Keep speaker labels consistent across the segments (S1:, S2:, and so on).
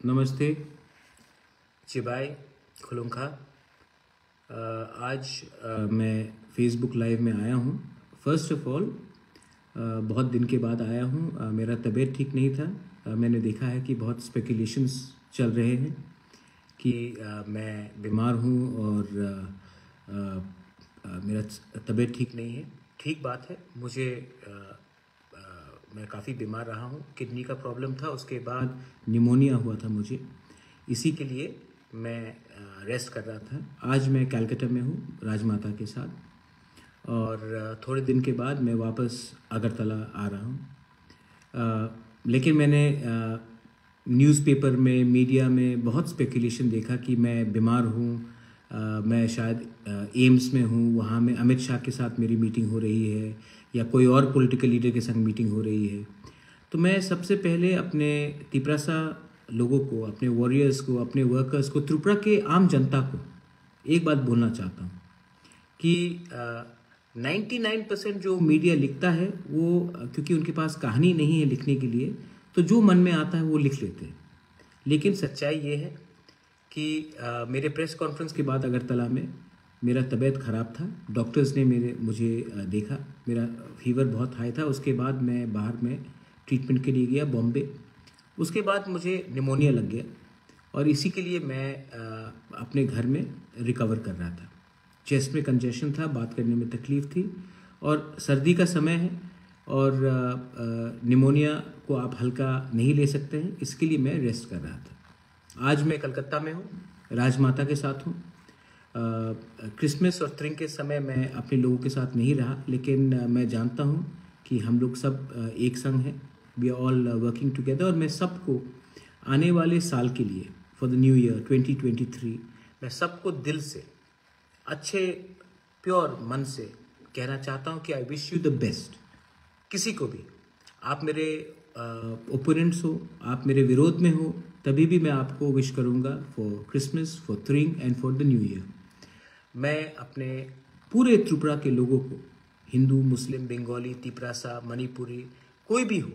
S1: नमस्ते चिबाई खुलुंखा। आज मैं फेसबुक लाइव में आया हूँ। फर्स्ट ऑफ ऑल बहुत दिन के बाद आया हूँ। मेरा तबीयत ठीक नहीं था। मैंने देखा है कि बहुत स्पेकुलेशंस चल रहे हैं कि मैं बीमार हूँ और मेरा तबीयत ठीक नहीं है। ठीक बात है। मैं काफ़ी बीमार रहा हूँ। किडनी का प्रॉब्लम था, उसके बाद निमोनिया हुआ था मुझे। इसी के लिए मैं रेस्ट कर रहा था। आज मैं कलकत्ता में हूँ राजमाता के साथ और थोड़े दिन के बाद मैं वापस अगरतला आ रहा हूँ। लेकिन मैंने न्यूज़पेपर में, मीडिया में बहुत स्पेकुलेशन देखा कि मैं बीमार हूँ। मैं शायद एम्स में हूँ, वहाँ में अमित शाह के साथ मेरी मीटिंग हो रही है या कोई और पॉलिटिकल लीडर के संग मीटिंग हो रही है। तो मैं सबसे पहले अपने तिपरासा लोगों को, अपने वॉरियर्स को, अपने वर्कर्स को, त्रिपुरा के आम जनता को एक बात बोलना चाहता हूँ कि 99% जो मीडिया लिखता है वो क्योंकि उनके पास कहानी नहीं है लिखने के लिए, तो जो मन में आता है वो लिख लेते हैं। लेकिन सच्चाई ये है कि मेरे प्रेस कॉन्फ्रेंस के बाद अगरतला में मेरा तबीयत ख़राब था। डॉक्टर्स ने मुझे देखा, मेरा फीवर बहुत हाई था। उसके बाद मैं बाहर में ट्रीटमेंट के लिए गया बॉम्बे। उसके बाद मुझे निमोनिया लग गया और इसी के लिए मैं अपने घर में रिकवर कर रहा था। चेस्ट में कंजेशन था, बात करने में तकलीफ़ थी और सर्दी का समय है और निमोनिया को आप हल्का नहीं ले सकते हैं, इसके लिए मैं रेस्ट कर रहा था। आज मैं कलकत्ता में हूँ, राजमाता के साथ हूँ। क्रिसमस और त्रिंग के समय मैं अपने लोगों के साथ नहीं रहा, लेकिन मैं जानता हूँ कि हम लोग सब एक संग हैं। We are all working together और मैं सबको आने वाले साल के लिए, फॉर द न्यू ईयर 2023, मैं सबको दिल से, अच्छे प्योर मन से कहना चाहता हूँ कि I wish you the best. किसी को भी, आप मेरे ओपोनेंट्स हो, आप मेरे विरोध में हो, तभी भी मैं आपको विश करूँगा फॉर क्रिसमस, फॉर त्रिंग and for the new year. मैं अपने पूरे त्रिपुरा के लोगों को, हिंदू, मुस्लिम, बंगाली, तिपरासा, मणिपुरी, कोई भी हो,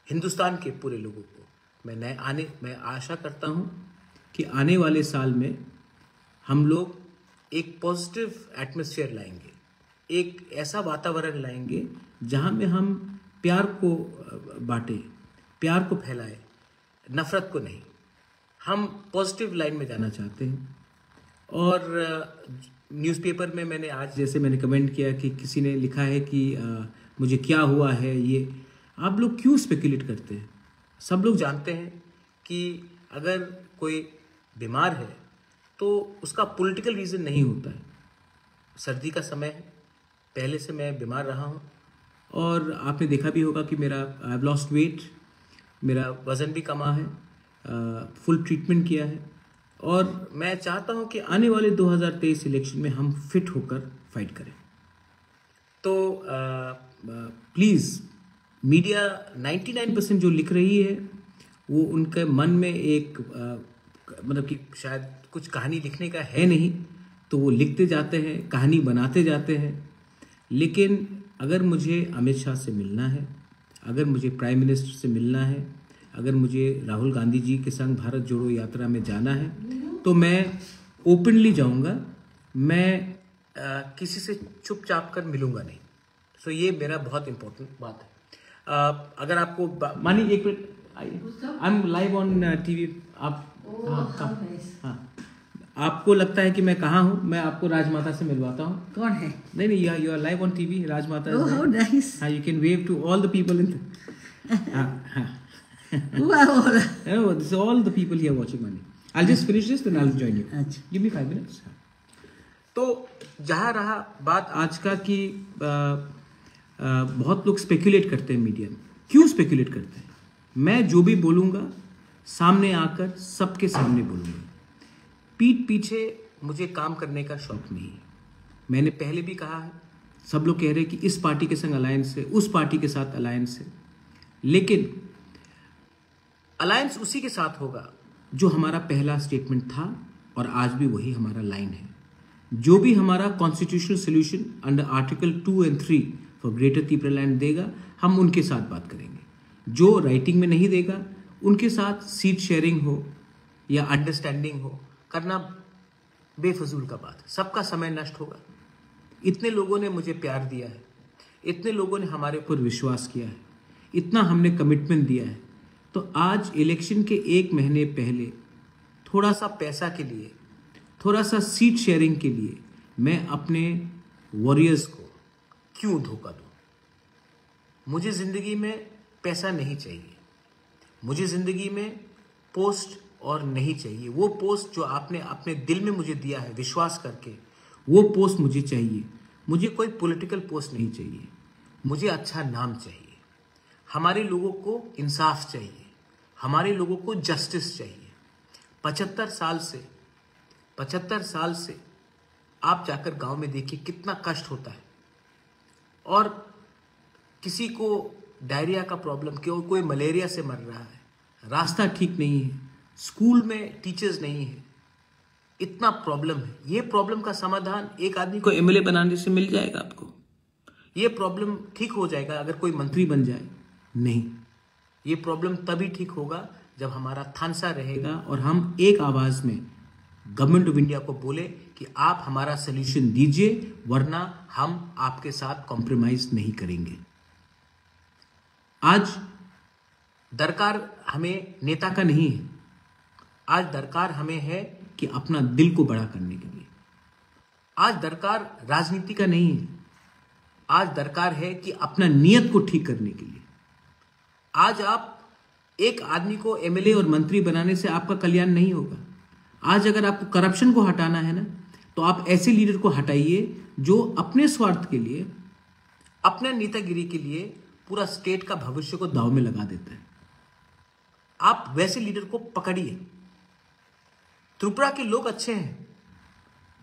S1: हिंदुस्तान के पूरे लोगों को मैं आशा करता हूँ कि आने वाले साल में हम लोग एक पॉजिटिव एटमॉस्फेयर लाएंगे, एक ऐसा वातावरण लाएंगे जहाँ में हम प्यार को बांटें, प्यार को फैलाएं, नफ़रत को नहीं। हम पॉजिटिव लाइन में जाना चाहते हैं। और न्यूज़पेपर में मैंने मैंने कमेंट किया कि किसी ने लिखा है कि मुझे क्या हुआ है। ये आप लोग क्यों स्पेकुलेट करते हैं? सब लोग जानते हैं कि अगर कोई बीमार है तो उसका पॉलिटिकल रीज़न नहीं होता है। सर्दी का समय है, पहले से मैं बीमार रहा हूँ और आपने देखा भी होगा कि आई हैव लॉस्ट वेट, मेरा वज़न भी कमा है, फुल ट्रीटमेंट किया है और मैं चाहता हूं कि आने वाले 2023 इलेक्शन में हम फिट होकर फाइट करें। तो प्लीज़ मीडिया 99% जो लिख रही है वो उनके मन में एक मतलब कि शायद कुछ कहानी लिखने का है नहीं, तो वो लिखते जाते हैं, कहानी बनाते जाते हैं। लेकिन अगर मुझे अमित शाह से मिलना है, अगर मुझे प्राइम मिनिस्टर से मिलना है, अगर मुझे राहुल गांधी जी के संग भारत जोड़ो यात्रा में जाना है, तो मैं ओपनली जाऊंगा। मैं किसी से चुपचाप कर मिलूंगा नहीं। सो ये मेरा बहुत इम्पोर्टेंट बात है। अगर आपको मानी एक minute, I am live on TV. आप हाँ, आपको लगता है कि मैं कहाँ हूँ? मैं आपको राजमाता से मिलवाता हूँ।
S2: कौन है?
S1: नहीं, you are live on TV. Rajmata.
S2: How nice.
S1: हाँ, you can wave to all the people in. हाँ
S2: Who are all?
S1: No, this is all the people here watching money. I'll just finish this, then I'll join you.
S2: अच्छा।
S1: Give me 5 minutes. तो जहाँ रहा बात आज का कि बहुत लोग स्पेकुलेट करते हैं मीडिया में। क्यों स्पेकुलेट करते हैं? मैं जो भी बोलूँगा सामने आकर सबके सामने बोलूँगा। पीठ पीछे मुझे काम करने का शौक नहीं है। मैंने पहले भी कहा है, सब लोग कह रहे हैं कि इस पार्टी के संग अलायंस है, उस पार्टी के साथ अलायंस है, लेकिन अलायंस उसी के साथ होगा जो हमारा पहला स्टेटमेंट था और आज भी वही हमारा लाइन है। जो भी हमारा कॉन्स्टिट्यूशनल सोल्यूशन अंडर आर्टिकल 2 और 3 फॉर ग्रेटर त्रिपुरा लैंड देगा, हम उनके साथ बात करेंगे। जो राइटिंग में नहीं देगा उनके साथ सीट शेयरिंग हो या अंडरस्टैंडिंग हो करना बेफजूल का बात है। सबका समय नष्ट होगा। इतने लोगों ने मुझे प्यार दिया है, इतने लोगों ने हमारे ऊपर विश्वास किया है, इतना हमने कमिटमेंट दिया है, तो आज इलेक्शन के 1 महीने पहले थोड़ा सा पैसा के लिए, थोड़ा सा सीट शेयरिंग के लिए मैं अपने वॉरियर्स को क्यों धोखा दूं? मुझे ज़िंदगी में पैसा नहीं चाहिए, मुझे ज़िंदगी में पोस्ट और नहीं चाहिए। वो पोस्ट जो आपने अपने दिल में मुझे दिया है विश्वास करके, वो पोस्ट मुझे चाहिए। मुझे कोई पॉलिटिकल पोस्ट नहीं चाहिए, मुझे अच्छा नाम चाहिए। हमारे लोगों को इंसाफ चाहिए, हमारे लोगों को जस्टिस चाहिए। 75 साल से आप जाकर गांव में देखिए कितना कष्ट होता है। और किसी को डायरिया का प्रॉब्लम, कोई मलेरिया से मर रहा है, रास्ता ठीक नहीं है, स्कूल में टीचर्स नहीं है, इतना प्रॉब्लम है। ये प्रॉब्लम का समाधान एक आदमी को एमएलए बनाने से मिल जाएगा आपको? ये प्रॉब्लम ठीक हो जाएगा अगर कोई मंत्री बन जाए? नहीं, ये प्रॉब्लम तभी ठीक होगा जब हमारा थानसा रहेगा और हम एक आवाज में गवर्नमेंट ऑफ इंडिया को बोले कि आप हमारा सलूशन दीजिए, वरना हम आपके साथ कॉम्प्रोमाइज नहीं करेंगे। आज दरकार हमें नेता का नहीं है, आज दरकार हमें है कि अपना दिल को बड़ा करने के लिए। आज दरकार राजनीति का नहीं है, आज दरकार है कि अपना नियत को ठीक करने के लिए। आज आप एक आदमी को एमएलए और मंत्री बनाने से आपका कल्याण नहीं होगा। आज अगर आपको करप्शन को हटाना है ना, तो आप ऐसे लीडर को हटाइए जो अपने स्वार्थ के लिए, अपने नेतागिरी के लिए पूरा स्टेट का भविष्य को दांव में लगा देता है। आप वैसे लीडर को पकड़िए। त्रिपुरा के लोग अच्छे हैं।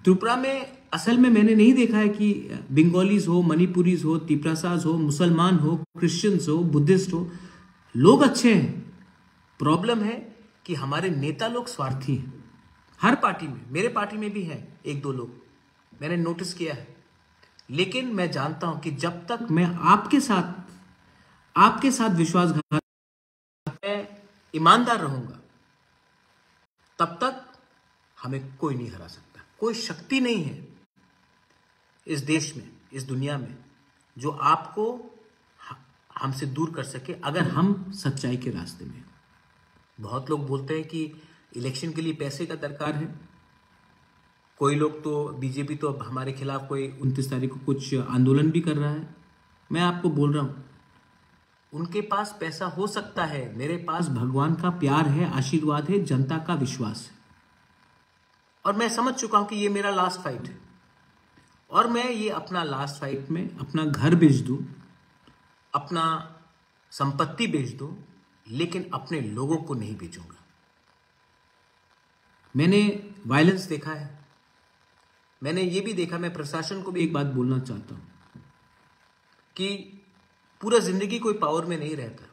S1: त्रिपुरा में असल में मैंने नहीं देखा है कि बंगालीज हो, मणिपुरीज हो, तिपरासाज हो, मुसलमान हो, क्रिश्चियंस हो, बुद्धिस्ट हो, लोग अच्छे हैं। प्रॉब्लम है कि हमारे नेता लोग स्वार्थी हैं। हर पार्टी में, मेरे पार्टी में भी हैं 1-2 लोग, मैंने नोटिस किया है। लेकिन मैं जानता हूं कि जब तक मैं आपके साथ विश्वासघात, मैं ईमानदार रहूंगा, तब तक हमें कोई नहीं हरा सकता। कोई शक्ति नहीं है इस देश में, इस दुनिया में, जो आपको हमसे दूर कर सके अगर हम सच्चाई के रास्ते में। बहुत लोग बोलते हैं कि इलेक्शन के लिए पैसे का दरकार है। कोई लोग तो, बीजेपी तो अब हमारे खिलाफ कोई 29 तारीख को कुछ आंदोलन भी कर रहा है। मैं आपको बोल रहा हूं, उनके पास पैसा हो सकता है, मेरे पास भगवान का प्यार है, आशीर्वाद है, जनता का विश्वास है। और मैं समझ चुका हूं कि ये मेरा लास्ट फाइट है, और मैं ये अपना लास्ट फाइट में अपना घर बेच दूं, अपना संपत्ति बेच दूं, लेकिन अपने लोगों को नहीं बेचूंगा। मैंने वायलेंस देखा है, मैंने ये भी देखा। मैं प्रशासन को भी एक बात बोलना चाहता हूं कि पूरा जिंदगी कोई पावर में नहीं रहता।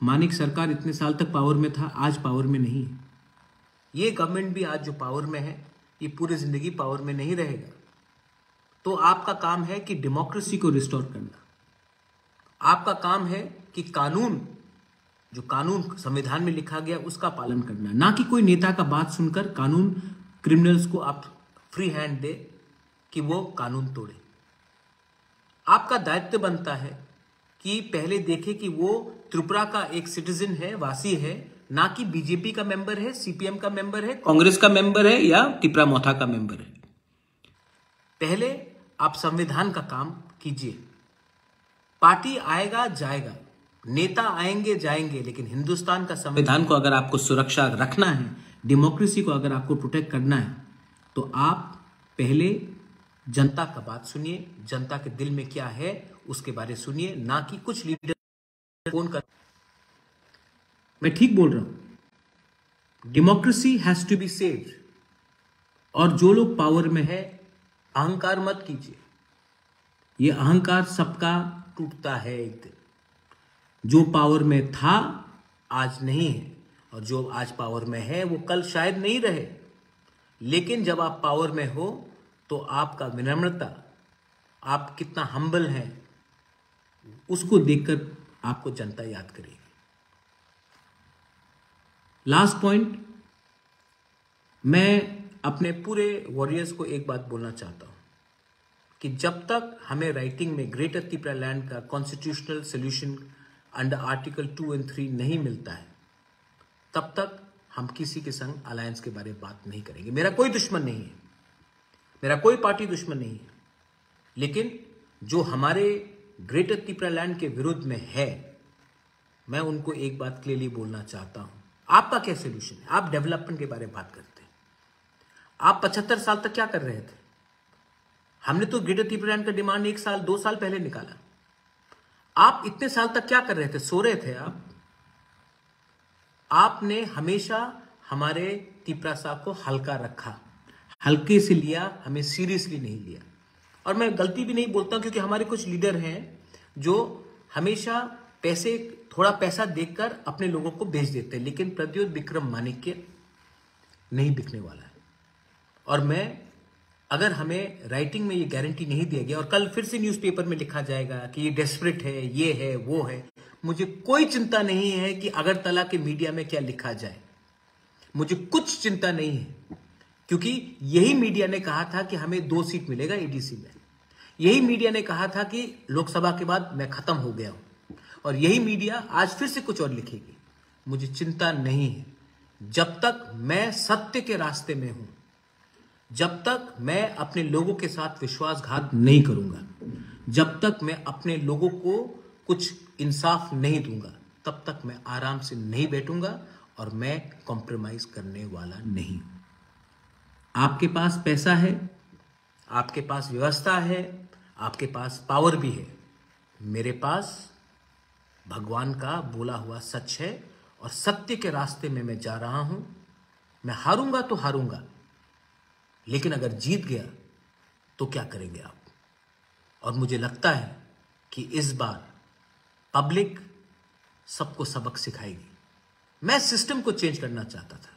S1: मानिक सरकार इतने साल तक पावर में था, आज पावर में नहीं है। ये गवर्नमेंट भी आज जो पावर में है, ये पूरी जिंदगी पावर में नहीं रहेगा। तो आपका काम है कि डेमोक्रेसी को रिस्टोर करना। आपका काम है कि कानून, जो कानून संविधान में लिखा गया, उसका पालन करना, ना कि कोई नेता का बात सुनकर कानून क्रिमिनल्स को आप फ्री हैंड दे कि वो कानून तोड़े। आपका दायित्व बनता है कि पहले देखे कि वो त्रिपुरा का एक सिटीजन है, वासी है, ना कि बीजेपी का मेंबर है, सीपीएम का मेंबर है, कांग्रेस का मेंबर है या टिपरा मोथा का मेंबर है। पहले आप संविधान का काम कीजिए। पार्टी आएगा जाएगा, नेता आएंगे जाएंगे, लेकिन हिंदुस्तान का संविधान को अगर आपको सुरक्षा रखना है, डेमोक्रेसी को अगर आपको प्रोटेक्ट करना है, तो आप पहले जनता का बात सुनिए, जनता के दिल में क्या है उसके बारे में सुनिए, ना कि कुछ लीडर फोन कर। मैं ठीक बोल रहा हूं। Democracy has to be saved. और जो लोग पावर में है, अहंकार मत कीजिए। ये अहंकार सबका टूटता है एक दिन। जो पावर में था आज नहीं है, और जो आज पावर में है वो कल शायद नहीं रहे। लेकिन जब आप पावर में हो तो आपका विनम्रता, आप कितना हम्बल हैं, उसको देखकर आपको जनता याद करेगी। लास्ट पॉइंट, मैं अपने पूरे वॉरियर्स को एक बात बोलना चाहता हूं कि जब तक हमें राइटिंग में ग्रेटर त्रिपुरा लैंड का कॉन्स्टिट्यूशनल सोल्यूशन अंडर आर्टिकल 2 और 3 नहीं मिलता है, तब तक हम किसी के संग अलायंस के बारे में बात नहीं करेंगे। मेरा कोई दुश्मन नहीं है, मेरा कोई पार्टी दुश्मन नहीं है, लेकिन जो हमारे ग्रेटर त्रिपुरा लैंड के विरुद्ध में है, मैं उनको एक बात क्लियरली बोलना चाहता हूं। आपका क्या सोल्यूशन है? आप डेवलपमेंट के बारे में बात करते हैं। आप 75 साल तक क्या कर रहे थे? हमने तो ग्रेटर त्रिपुरा लैंड का डिमांड 1 साल 2 साल पहले निकाला। आप इतने साल तक क्या कर रहे थे? सो रहे थे आप। आपने हमेशा हमारे त्रिपुरा साहब को हल्का रखा, हल्के से लिया, हमें सीरियसली नहीं लिया। और मैं गलती भी नहीं बोलता क्योंकि हमारे कुछ लीडर हैं जो हमेशा थोड़ा पैसा देखकर अपने लोगों को भेज देते हैं, लेकिन प्रद्योत विक्रम माणिक्य नहीं बिकने वाला है। और अगर हमें राइटिंग में ये गारंटी नहीं दिया गया और कल फिर से न्यूज़पेपर में लिखा जाएगा कि ये डेस्परेट है, ये है, वो है, मुझे कोई चिंता नहीं है कि अगरतला के मीडिया में क्या लिखा जाए। मुझे कुछ चिंता नहीं है, क्योंकि यही मीडिया ने कहा था कि हमें 2 सीट मिलेगा एडीसी में। यही मीडिया ने कहा था कि लोकसभा के बाद मैं खत्म हो गया हूं, और यही मीडिया आज फिर से कुछ और लिखेगी। मुझे चिंता नहीं है। जब तक मैं सत्य के रास्ते में हूं, जब तक मैं अपने लोगों के साथ विश्वासघात नहीं करूंगा, जब तक मैं अपने लोगों को कुछ इंसाफ नहीं दूंगा, तब तक मैं आराम से नहीं बैठूंगा और मैं कॉम्प्रोमाइज करने वाला नहीं। आपके पास पैसा है, आपके पास व्यवस्था है, आपके पास पावर भी है। मेरे पास भगवान का बोला हुआ सच है और सत्य के रास्ते में मैं जा रहा हूं। मैं हारूंगा तो हारूंगा, लेकिन अगर जीत गया तो क्या करेंगे आप? और मुझे लगता है कि इस बार पब्लिक सबको सबक सिखाएगी। मैं सिस्टम को चेंज करना चाहता था,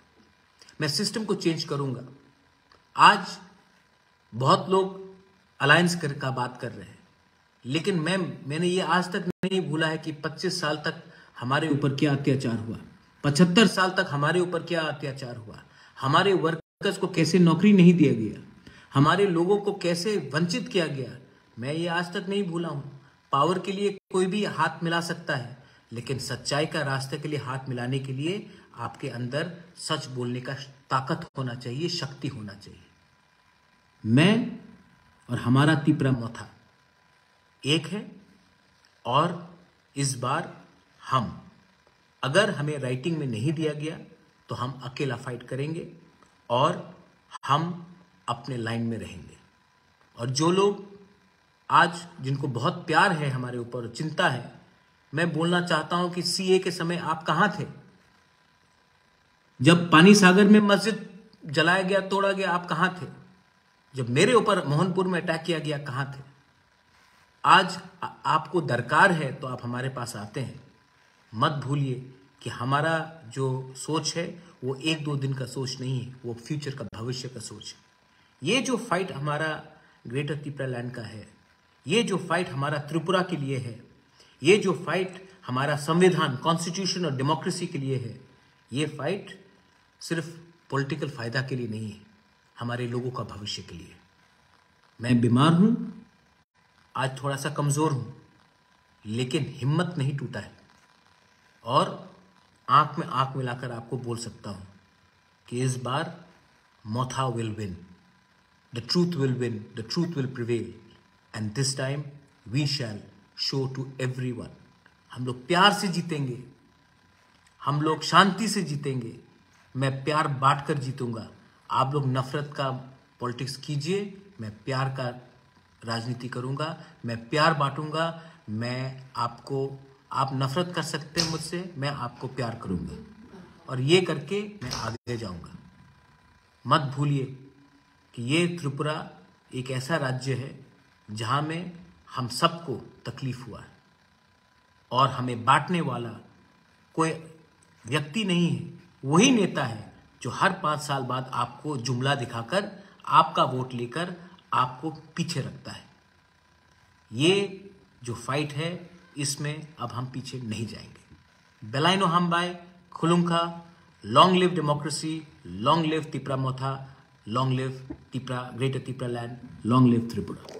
S1: मैं सिस्टम को चेंज करूंगा। आज बहुत लोग अलायंस का बात कर रहे हैं, लेकिन मैंने ये आज तक नहीं भूला है कि 25 साल तक हमारे ऊपर क्या अत्याचार हुआ, 75 साल तक हमारे ऊपर क्या अत्याचार हुआ, हमारे वर्कर्स को कैसे नौकरी नहीं दिया गया, हमारे लोगों को कैसे वंचित किया गया। मैं ये आज तक नहीं भूला हूं। पावर के लिए कोई भी हाथ मिला सकता है, लेकिन सच्चाई का रास्ते के लिए हाथ मिलाने के लिए आपके अंदर सच बोलने का ताकत होना चाहिए, शक्ति होना चाहिए। मैं और हमारा त्रिपुरा मोथा एक है, और इस बार अगर हमें राइटिंग में नहीं दिया गया तो हम अकेला फाइट करेंगे और हम अपने लाइन में रहेंगे। और जो लोग आज जिनको बहुत प्यार है हमारे ऊपर, चिंता है, मैं बोलना चाहता हूं कि सीए के समय आप कहां थे? जब पानी सागर में मस्जिद जलाया गया, तोड़ा गया, आप कहां थे? जब मेरे ऊपर मोहनपुर में अटैक किया गया, कहां थे? आज आपको दरकार है तो आप हमारे पास आते हैं। मत भूलिए कि हमारा जो सोच है वो 1-2 दिन का सोच नहीं है, वो फ्यूचर का, भविष्य का सोच है। ये जो फाइट हमारा ग्रेटर त्रिपुरा लैंड का है, ये जो फाइट हमारा त्रिपुरा के लिए है, ये जो फाइट हमारा संविधान, कॉन्स्टिट्यूशन और डेमोक्रेसी के लिए है, ये फाइट सिर्फ पॉलिटिकल फायदा के लिए नहीं है, हमारे लोगों का भविष्य के लिए। मैं बीमार हूं, आज थोड़ा सा कमजोर हूं, लेकिन हिम्मत नहीं टूटा है, और आंख में आंख मिलाकर आपको बोल सकता हूं कि इस बार Motha will win, the truth will win, the truth will prevail, and this time we shall show to everyone. हम लोग प्यार से जीतेंगे, हम लोग शांति से जीतेंगे। मैं प्यार बांटकर जीतूंगा। आप लोग नफरत का पॉलिटिक्स कीजिए, मैं प्यार का राजनीति करूंगा। मैं प्यार बांटूंगा। आप नफरत कर सकते हैं मुझसे, मैं आपको प्यार करूंगा, और ये करके मैं आगे जाऊंगा। मत भूलिए कि ये त्रिपुरा एक ऐसा राज्य है जहां में हम सबको तकलीफ हुआ है, और हमें बांटने वाला कोई व्यक्ति नहीं है। वही नेता है जो हर 5 साल बाद आपको जुमला दिखाकर, आपका वोट लेकर आपको पीछे रखता है। ये जो फाइट है, इसमें अब हम पीछे नहीं जाएंगे। बेलाइनो हम bye खुलुंखा Long live democracy, long live Tipra Motha, long live Tipra, Greater Tipra land, long live Tripura.